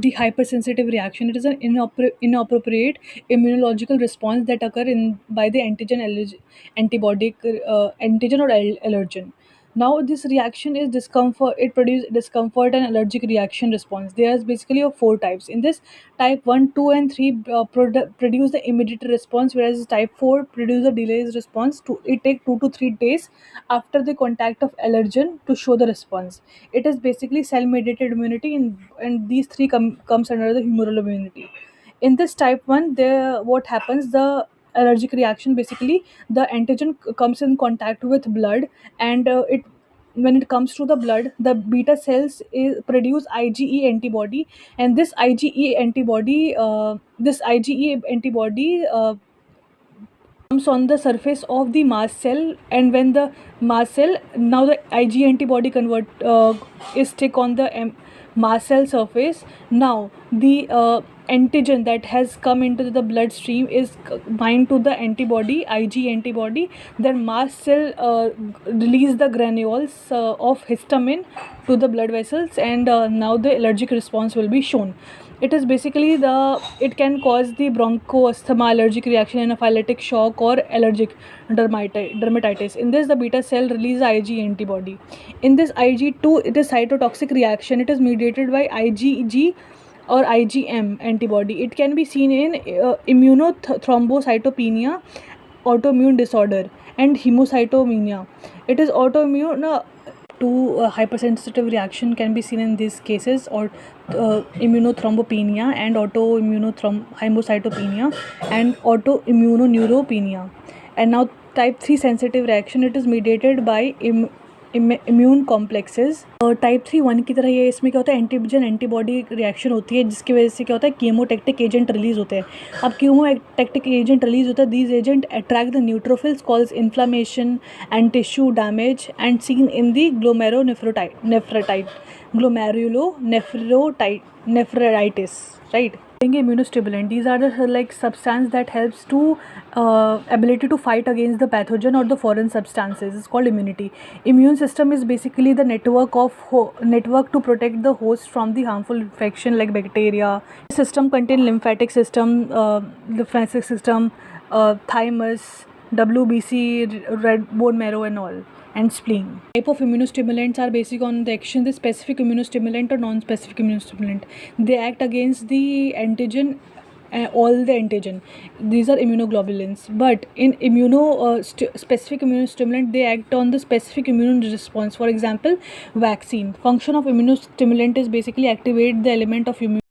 the hypersensitive reaction. It is an inappropriate immunological response that occur in by the antibody antigen or allergen. Now this reaction is discomfort. It produces discomfort and allergic reaction response. There is basically of four types. In this, type 1, 2 and 3 produce the immediate response, whereas type 4 produce a delayed response. It take 2 to 3 days after the contact of allergen to show the response. It is basically cell mediated immunity, and these three comes under the humoral immunity. In this type 1, there what happens, the allergic reaction, basically the antigen comes in contact with blood, and it when it comes to the blood, the beta cells produce IgE antibody, and this IgE antibody comes on the surface of the mast cell. And when the mast cell, now the Ig antibody convert is stick on the mast cell surface. Now the antigen that has come into the bloodstream is bind to the antibody, Ig antibody. Then mast cell release the granules of histamine to the blood vessels, and now the allergic response will be shown. It is basically it can cause the bronchoasthma, allergic reaction, anaphylactic shock, or allergic dermatitis. In this, the beta cell release Ig antibody. In this Ig2, it is cytotoxic reaction. It is mediated by IgG or IgM antibody. It can be seen in immunothrombocytopenia, autoimmune disorder, and hemocytomania. It is autoimmune to hypersensitive reaction can be seen in these cases, or immunothrombopenia and hemocytopenia and autoimmunoneutropenia. And now type 3 sensitive reaction, it is mediated by immune complexes. Type 3 1 की तरह ये, इसमें क्या होता है, antigen antibody reaction होती है, जिसकी वजह से क्या होता है, कीमोटैक्टिक एजेंट रिलीज होते हैं. अब कीमोटैक्टिक एजेंट रिलीज होता है, these agent attract the neutrophils, calls inflammation and tissue damage, and seen in the glomerulonephritis, right? Immunostimulant, these are the like substance that helps to ability to fight against the pathogen or the foreign substances. It's called immunity. Immune system is basically the network to protect the host from the harmful infection like bacteria. System contain lymphatic system, lymphatic system, thymus, WBC, red bone marrow and all, and spleen. Type of immunostimulants are basic on the action, the specific immunostimulant or non-specific immunostimulant. They act against the antigen, all the antigen. These are immunoglobulins. But in specific immunostimulant, they act on the specific immune response. For example, vaccine. Function of immunostimulant is basically activate the element of immune